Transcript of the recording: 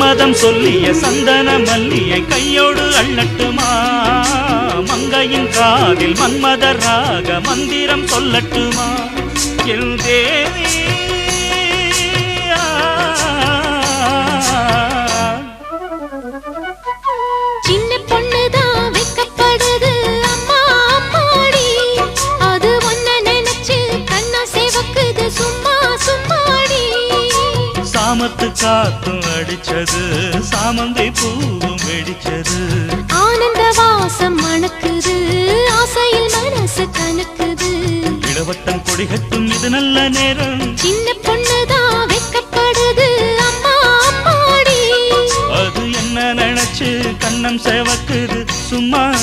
மன்மதம் சொல்லிய சந்தன மல்லியை கையோடு அள்ளட்டுமா மங்கையின் காதில் மன்மத ராக மந்திரம் சொல்லட்டுமா என் தேவி சின்ன பொண்ணுதான் வைக்கப்படுது அம்மா அம்மாடி அது ஒன்ன நினைச்சு கண்ணா சேவக்குது சும்மா சும்மாடி சாமத்து காத்தும் அடிச்சது சாமந்தை பூவும் வெடிச்சது ஆனந்த வாசம் மணக்குது ஆசையில் மனசு கணக்குது இளவட்டம் கொடிகட்டும் இது நல்ல நேரம் சின்ன பொண்ணுதான் வைக்கப்படுது அம்மா அம்மாடி அது என்ன நினைச்சு கண்ணம் சேவக்குது சும்மா